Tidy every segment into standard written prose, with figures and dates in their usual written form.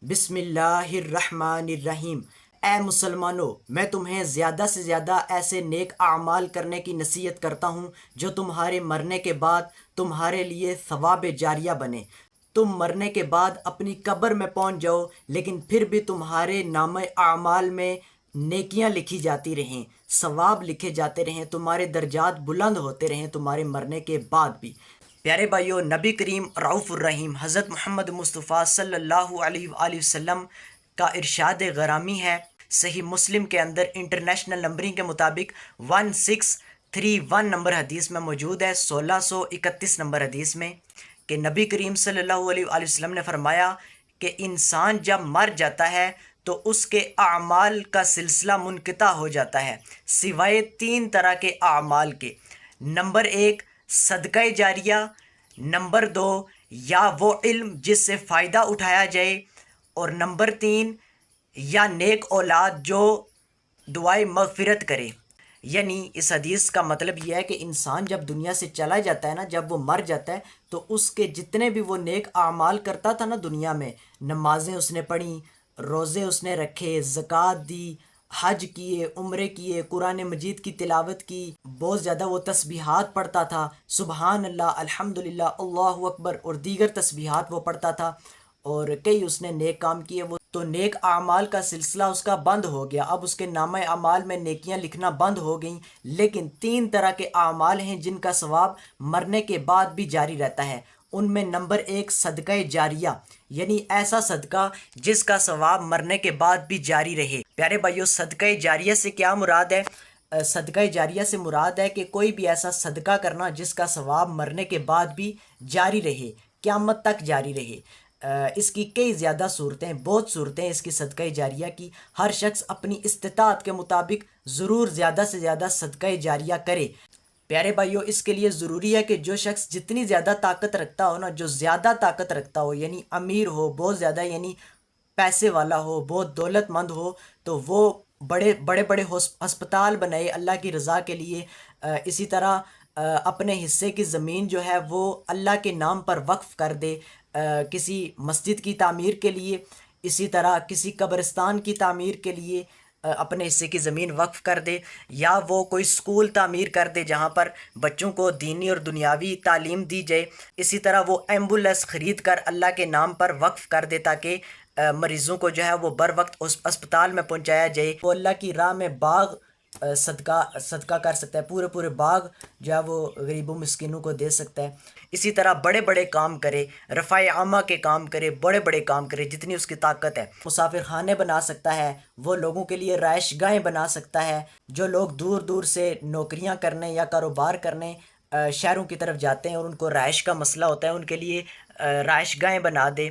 بسم اللہ الرحمن الرحیم۔ اے مسلمانوں، میں تمہیں زیادہ سے زیادہ ایسے نیک اعمال کرنے کی نصیحت کرتا ہوں جو تمہارے مرنے کے بعد تمہارے لیے ثواب جاریہ بنے۔ تم مرنے کے بعد اپنی قبر میں پہنچ جاؤ لیکن پھر بھی تمہارے نامہ اعمال میں نیکیاں لکھی جاتی رہیں، ثواب لکھے جاتے رہیں، تمہارے درجات بلند ہوتے رہیں تمہارے مرنے کے بعد بھی۔ پیارے بھائیو، نبی کریم رعوف الرحیم حضرت محمد مصطفیٰ صلی اللہ علیہ وآلہ وسلم کا ارشاد غرامی ہے، صحیح مسلم کے اندر انٹرنیشنل نمبرنگ کے مطابق 1631 نمبر حدیث میں موجود ہے، 1631 نمبر حدیث میں، کہ نبی کریم صلی اللہ علیہ وآلہ وسلم نے فرمایا کہ انسان جب مر جاتا ہے تو اس کے اعمال کا سلسلہ منقطع ہو جاتا ہے سوائے 3 طرح کے اعمال کے۔ نمبر 1 صدقہ جاریہ، نمبر 2 یا وہ علم جس سے فائدہ اٹھایا جائے، اور نمبر 3 یا نیک اولاد جو دعائے مغفرت کرے۔ یعنی اس حدیث کا مطلب یہ ہے کہ انسان جب دنیا سے چلا جاتا ہے نا، جب وہ مر جاتا ہے تو اس کے جتنے بھی وہ نیک اعمال کرتا تھا نا دنیا میں، نمازیں اس نے پڑھیں، روزے اس نے رکھے، زکوٰۃ دی، حج کیے، عمرے کیے، قرآن مجید کی تلاوت کی، بہت زیادہ وہ تسبیحات پڑھتا تھا، سبحان اللہ، الحمدللہ، اللہ اکبر اور دیگر تسبیحات وہ پڑھتا تھا، اور کئی اس نے نیک کام کیے، وہ تو نیک اعمال کا سلسلہ اس کا بند ہو گیا، اب اس کے نامہ اعمال میں نیکیاں لکھنا بند ہو گئیں۔ لیکن 3 طرح کے اعمال ہیں جن کا ثواب مرنے کے بعد بھی جاری رہتا ہے۔ ان میں نمبر 1 صدقہ جاریہ، یعنی ایسا صدقہ جس کا ثواب مرنے کے بعد بھی جاری رہے۔ پیارے بھائیو، صدقہ جاریہ سے کیا مراد ہے؟ صدقہ جاریہ سے مراد ہے کہ کوئی بھی ایسا صدقہ کرنا جس کا ثواب مرنے کے بعد بھی جاری رہے، قیامت تک جاری رہے۔ اس کی کئی زیادہ صورتیں، بہت صورتیں اس کی صدقہ جاریہ کی۔ ہر شخص اپنی استطاعت کے مطابق ضرور زیادہ سے زیادہ صدقہ جاریہ کرے۔ پیارے بھائیو، اس کے لیے ضروری ہے کہ جو شخص جتنی زیادہ طاقت رکھتا ہو نا، جو زیادہ طاقت رکھتا ہو، یعنی امیر ہو بہت زیادہ، یعنی پیسے والا ہو، بہت دولت مند ہو، تو وہ بڑے بڑے ہسپتال بنائے اللہ کی رضا کے لیے۔ اسی طرح اپنے حصے کی زمین جو ہے وہ اللہ کے نام پر وقف کر دے، کسی مسجد کی تعمیر کے لیے، اسی طرح کسی قبرستان کی تعمیر کے لیے اپنے حصے کی زمین وقف کر دے، یا وہ کوئی سکول تعمیر کر دے جہاں پر بچوں کو دینی اور دنیاوی تعلیم دی جائے۔ اسی طرح وہ ایمبولینس خرید کر اللہ کے نام پر وقف کر دے تاکہ مریضوں کو جو ہے وہ بر وقت اسپتال میں پہنچایا جائے۔ وہ اللہ کی راہ میں باغ صدقہ کر سکتا ہے، پورے باغ جو ہے وہ غریبوں مسکینوں کو دے سکتا ہے۔ اسی طرح بڑے بڑے کام کرے، رفع عامہ کے کام کرے، بڑے بڑے کام کرے جتنی اس کی طاقت ہے۔ مسافر خانے بنا سکتا ہے، وہ لوگوں کے لیے رہائش گاہیں بنا سکتا ہے۔ جو لوگ دور دور سے نوکریاں کرنے یا کاروبار کرنے شہروں کی طرف جاتے ہیں اور ان کو رہائش کا مسئلہ ہوتا ہے، ان کے لیے رہائش گاہیں بنا دے۔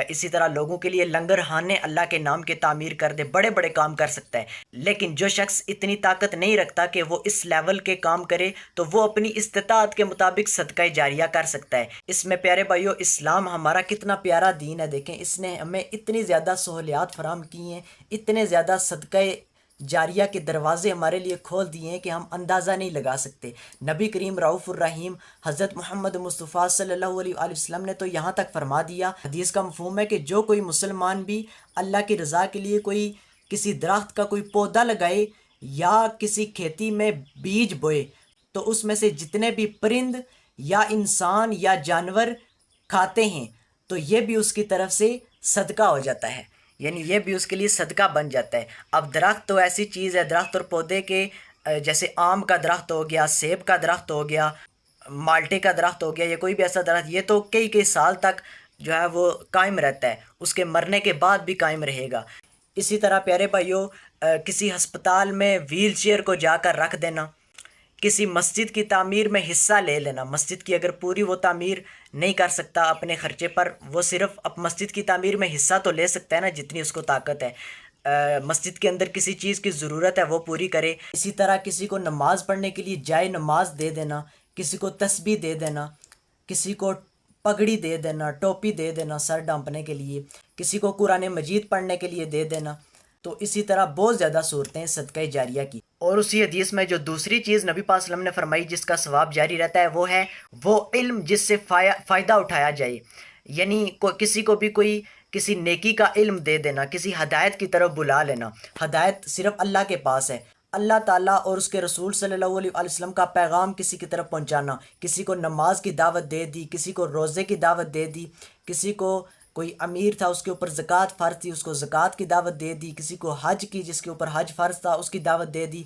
اسی طرح لوگوں کے لیے لنگر خانے اللہ کے نام کے تعمیر کر دے، بڑے بڑے کام کر سکتا ہے۔ لیکن جو شخص اتنی طاقت نہیں رکھتا کہ وہ اس لیول کے کام کرے، تو وہ اپنی استطاعت کے مطابق صدقہ جاریہ کر سکتا ہے۔ اس میں پیارے بھائیو، اسلام ہمارا کتنا پیارا دین ہے، دیکھیں اس نے ہمیں اتنی زیادہ سہولیات فراہم کی ہیں، اتنے زیادہ صدقہ جاریہ کے دروازے ہمارے لیے کھول دیے ہیں کہ ہم اندازہ نہیں لگا سکتے۔ نبی کریم رعوف الرحیم حضرت محمد مصطفیٰ صلی اللہ علیہ وآلہ وسلم نے تو یہاں تک فرما دیا، حدیث کا مفہوم ہے کہ جو کوئی مسلمان بھی اللہ کی رضا کے لیے کوئی کسی درخت کا کوئی پودا لگائے یا کسی کھیتی میں بیج بوئے، تو اس میں سے جتنے بھی پرند یا انسان یا جانور کھاتے ہیں تو یہ بھی اس کی طرف سے صدقہ ہو جاتا ہے، یعنی یہ بھی اس کے لیے صدقہ بن جاتا ہے۔ اب درخت تو ایسی چیز ہے، درخت اور پودے کے جیسے آم کا درخت ہو گیا، سیب کا درخت ہو گیا، مالٹے کا درخت ہو گیا، یا کوئی بھی ایسا درخت، یہ تو کئی سال تک جو ہے وہ قائم رہتا ہے، اس کے مرنے کے بعد بھی قائم رہے گا۔ اسی طرح پیارے بھائیو، کسی ہسپتال میں ویل چیئر کو جا کر رکھ دینا، کسی مسجد کی تعمیر میں حصہ لے لینا، مسجد کی اگر پوری وہ تعمیر نہیں کر سکتا اپنے خرچے پر، وہ صرف مسجد کی تعمیر میں حصہ تو لے سکتا ہے نا جتنی اس کو طاقت ہے۔ مسجد کے اندر کسی چیز کی ضرورت ہے وہ پوری کرے۔ اسی طرح کسی کو نماز پڑھنے کے لیے جائے نماز دے دینا، کسی کو تسبیح دے دینا، کسی کو پگڑی دے دینا، ٹوپی دے دینا سر ڈھانپنے کے لیے، کسی کو قرآن مجید پڑھنے کے لیے دے دینا۔ تو اسی طرح بہت زیادہ صورتیں صدقہ جاریہ کی۔ اور اسی حدیث میں جو دوسری چیز نبی پاک صلی اللہ علیہ وسلم نے فرمائی جس کا ثواب جاری رہتا ہے، وہ ہے وہ علم جس سے فائدہ اٹھایا جائے۔ یعنی کسی کو بھی کوئی کسی نیکی کا علم دے دینا، کسی ہدایت کی طرف بلا لینا۔ ہدایت صرف اللہ کے پاس ہے۔ اللہ تعالیٰ اور اس کے رسول صلی اللہ علیہ وسلم کا پیغام کسی کی طرف پہنچانا، کسی کو نماز کی دعوت دے دی، کسی کو روزے کی دعوت دے دی، کسی کو کوئی امیر تھا اس کے اوپر زکوٰۃ فرض تھی اس کو زکوٰۃ کی دعوت دے دی، کسی کو حج کی جس کے اوپر حج فرض تھا اس کی دعوت دے دی،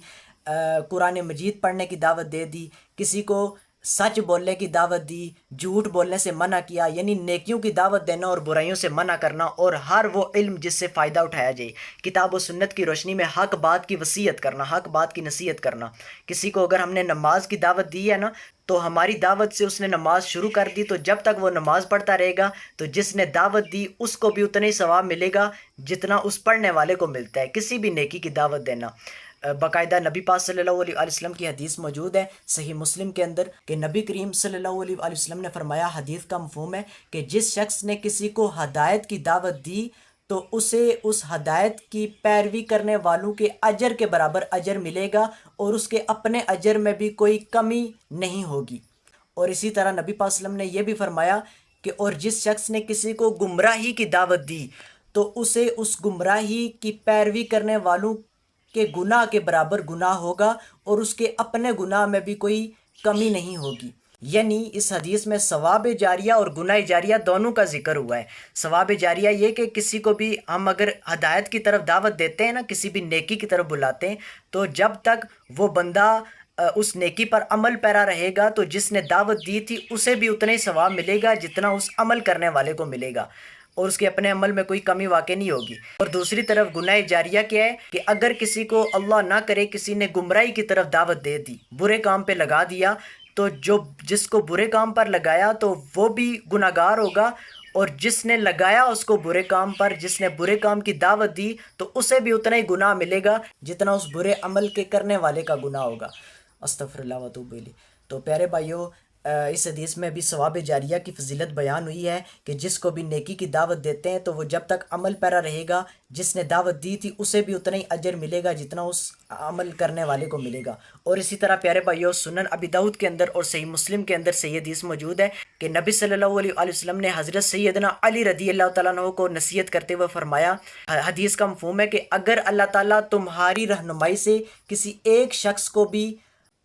قرآن مجید پڑھنے کی دعوت دے دی، کسی کو سچ بولنے کی دعوت دی، جھوٹ بولنے سے منع کیا، یعنی نیکیوں کی دعوت دینا اور برائیوں سے منع کرنا، اور ہر وہ علم جس سے فائدہ اٹھایا جائے، کتاب و سنت کی روشنی میں حق بات کی وصیت کرنا، حق بات کی نصیحت کرنا۔ کسی کو اگر ہم نے نماز کی دعوت دی ہے نا تو ہماری دعوت سے اس نے نماز شروع کر دی، تو جب تک وہ نماز پڑھتا رہے گا تو جس نے دعوت دی اس کو بھی اتنا ہی ثواب ملے گا جتنا اس پڑھنے والے کو ملتا ہے۔ کسی بھی نیکی کی دعوت دینا، باقاعدہ نبی پاک صلی اللہ علیہ وسلم کی حدیث موجود ہے صحیح مسلم کے اندر کہ نبی کریم صلی اللہ علیہ وسلم نے فرمایا، حدیث کا مفہوم ہے کہ جس شخص نے کسی کو ہدایت کی دعوت دی تو اسے اس ہدایت کی پیروی کرنے والوں کے اجر کے برابر اجر ملے گا اور اس کے اپنے اجر میں بھی کوئی کمی نہیں ہوگی۔ اور اسی طرح نبی پاک صلی اللہ علیہ وسلم نے یہ بھی فرمایا کہ اور جس شخص نے کسی کو گمراہی کی دعوت دی تو اسے اس گمراہی کی پیروی کرنے والوں کے گناہ کے برابر گناہ ہوگا اور اس کے اپنے گناہ میں بھی کوئی کمی نہیں ہوگی۔ یعنی اس حدیث میں ثواب جاریہ اور گناہ جاریہ دونوں کا ذکر ہوا ہے۔ ثواب جاریہ یہ کہ کسی کو بھی ہم اگر ہدایت کی طرف دعوت دیتے ہیں نا، کسی بھی نیکی کی طرف بلاتے ہیں، تو جب تک وہ بندہ اس نیکی پر عمل پیرا رہے گا تو جس نے دعوت دی تھی اسے بھی اتنا ہی ثواب ملے گا جتنا اس عمل کرنے والے کو ملے گا، اور اس کے اپنے عمل میں کوئی کمی واقع نہیں ہوگی۔ اور دوسری طرف گناہ جاریہ کیا ہے کہ اگر کسی کو اللہ نہ کرے کسی نے گمراہی کی طرف دعوت دے دی، برے کام پہ لگا دیا، تو جس کو برے کام پر لگایا تو وہ بھی گناہ گار ہوگا، اور جس نے لگایا اس کو برے کام پر، جس نے برے کام کی دعوت دی تو اسے بھی اتنا ہی گناہ ملے گا جتنا اس برے عمل کے کرنے والے کا گناہ ہوگا۔ استغفر اللہ و اتوب الیہ۔ تو پیارے بھائیو، اس حدیث میں بھی ثواب جاریہ کی فضیلت بیان ہوئی ہے کہ جس کو بھی نیکی کی دعوت دیتے ہیں تو وہ جب تک عمل پیرا رہے گا، جس نے دعوت دی تھی اسے بھی اتنا ہی اجر ملے گا جتنا اس عمل کرنے والے کو ملے گا۔ اور اسی طرح پیارے بھائیو، سنن ابی داؤد کے اندر اور صحیح مسلم کے اندر صحیح حدیث موجود ہے کہ نبی صلی اللہ علیہ وسلم نے حضرت سیدنا علی رضی اللہ تعالیٰ عنہ کو نصیحت کرتے ہوئے فرمایا، حدیث کا مفہوم ہے کہ اگر اللہ تعالیٰ تمہاری رہنمائی سے کسی ایک شخص کو بھی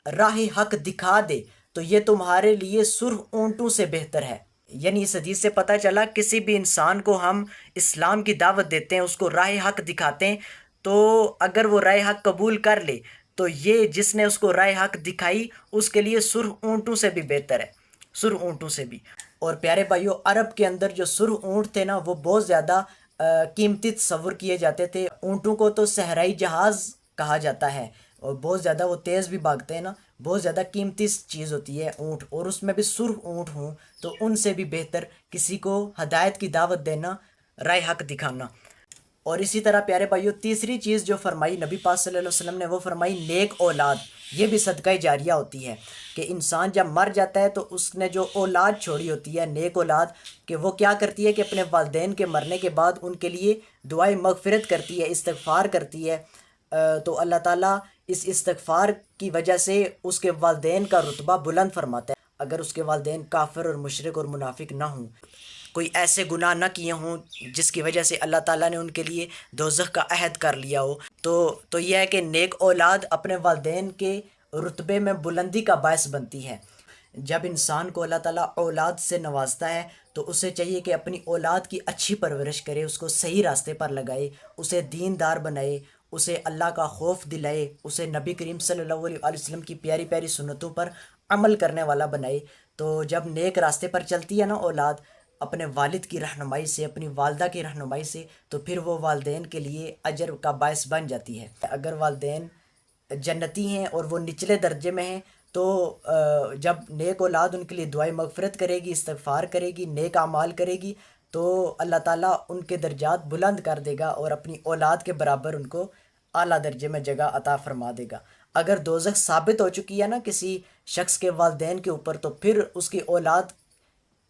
راہ حق دکھا دے تو یہ تمہارے لیے سرخ اونٹوں سے بہتر ہے۔ یعنی اس حدیث سے پتہ چلا کسی بھی انسان کو ہم اسلام کی دعوت دیتے ہیں، اس کو راہ حق دکھاتے ہیں، تو اگر وہ راہ حق قبول کر لے تو یہ جس نے اس کو راہ حق دکھائی اس کے لیے سرخ اونٹوں سے بھی بہتر ہے، سرخ اونٹوں سے بھی۔ اور پیارے بھائیو، عرب کے اندر جو سرخ اونٹ تھے نا وہ بہت زیادہ قیمتی تصور کیے جاتے تھے۔ اونٹوں کو تو صحرائی جہاز کہا جاتا ہے، اور بہت زیادہ وہ تیز بھی بھاگتے ہیں نا، بہت زیادہ قیمتی چیز ہوتی ہے اونٹ، اور اس میں بھی سرخ اونٹ ہوں تو ان سے بھی بہتر کسی کو ہدایت کی دعوت دینا، راہ حق دکھانا۔ اور اسی طرح پیارے بھائیو، تیسری چیز جو فرمائی نبی پاک صلی اللہ علیہ وسلم نے وہ فرمائی نیک اولاد۔ یہ بھی صدقہ جاریہ ہوتی ہے کہ انسان جب مر جاتا ہے تو اس نے جو اولاد چھوڑی ہوتی ہے، نیک اولاد، کہ وہ کیا کرتی ہے کہ اپنے والدین کے مرنے کے بعد ان کے لیے دعائیں مغفرت کرتی ہے، استغفار کرتی ہے، تو اللہ تعالیٰ اس استغفار کی وجہ سے اس کے والدین کا رتبہ بلند فرماتا ہے۔ اگر اس کے والدین کافر اور مشرک اور منافق نہ ہوں، کوئی ایسے گناہ نہ کیے ہوں جس کی وجہ سے اللہ تعالیٰ نے ان کے لیے دوزخ کا عہد کر لیا ہو، تو یہ ہے کہ نیک اولاد اپنے والدین کے رتبے میں بلندی کا باعث بنتی ہے۔ جب انسان کو اللہ تعالیٰ اولاد سے نوازتا ہے تو اسے چاہیے کہ اپنی اولاد کی اچھی پرورش کرے، اس کو صحیح راستے پر لگائے، اسے دیندار بنائے، اسے اللہ کا خوف دلائے، اسے نبی کریم صلی اللہ علیہ وسلم کی پیاری پیاری سنتوں پر عمل کرنے والا بنائے۔ تو جب نیک راستے پر چلتی ہے نا اولاد اپنے والد کی رہنمائی سے، اپنی والدہ کی رہنمائی سے، تو پھر وہ والدین کے لیے اجر کا باعث بن جاتی ہے۔ اگر والدین جنتی ہیں اور وہ نچلے درجے میں ہیں تو جب نیک اولاد ان کے لیے دعائیں مغفرت کرے گی، استغفار کرے گی، نیک اعمال کرے گی، تو اللہ تعالیٰ ان کے درجات بلند کر دے گا اور اپنی اولاد کے برابر ان کو اعلیٰ درجے میں جگہ عطا فرما دے گا۔ اگر دوزخ ثابت ہو چکی ہے نا کسی شخص کے والدین کے اوپر، تو پھر اس کی اولاد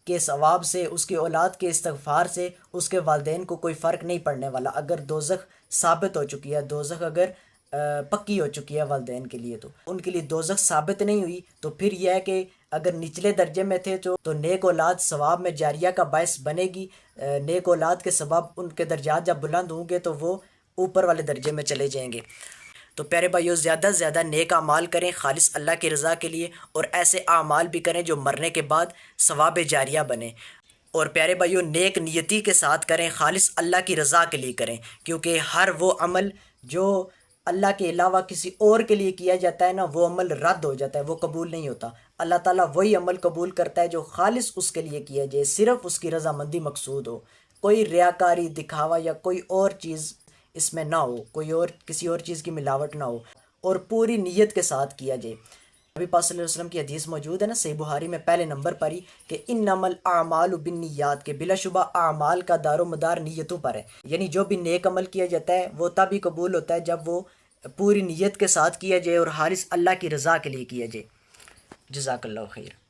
کے ثواب سے، اس کی اولاد کے استغفار سے اس کے والدین کو کوئی فرق نہیں پڑنے والا۔ اگر دوزخ ثابت ہو چکی ہے، دوزخ اگر پکی ہو چکی ہے والدین کے لیے، تو ان کے لیے دوزخ ثابت نہیں ہوئی، تو پھر یہ ہے کہ اگر نچلے درجے میں تھے تو نیک اولاد ثواب میں جاریہ کا باعث بنے گی، نیک اولاد کے سبب ان کے درجات جب بلند ہوں گے تو وہ اوپر والے درجے میں چلے جائیں گے۔ تو پیارے بھائیو، زیادہ سے زیادہ نیک اعمال کریں خالص اللہ کی رضا کے لیے، اور ایسے اعمال بھی کریں جو مرنے کے بعد ثواب جاریہ بنیں۔ اور پیارے بھائیو، نیک نیتی کے ساتھ کریں، خالص اللہ کی رضا کے لیے کریں، کیونکہ ہر وہ عمل جو اللہ کے علاوہ کسی اور کے لیے کیا جاتا ہے نا، وہ عمل رد ہو جاتا ہے، وہ قبول نہیں ہوتا۔ اللہ تعالیٰ وہی عمل قبول کرتا ہے جو خالص اس کے لیے کیا جائے، صرف اس کی رضامندی مقصود ہو، کوئی ریاکاری، دکھاوا یا کوئی اور چیز اس میں نہ ہو، کوئی اور کسی اور چیز کی ملاوٹ نہ ہو، اور پوری نیت کے ساتھ کیا جائے۔ نبی پاک صلی اللہ علیہ وسلم کی حدیث موجود ہے نا صحیح بخاری میں پہلے نمبر پر ہی، کہ انما الاعمال بالنیات، کے بلا شبہ اعمال کا دار و مدار نیتوں پر ہے۔ یعنی جو بھی نیک عمل کیا جاتا ہے وہ تبھی قبول ہوتا ہے جب وہ پوری نیت کے ساتھ کیا جائے اور خالص اللہ کی رضا کے لیے کیا جائے۔ جزاک اللہ خیر۔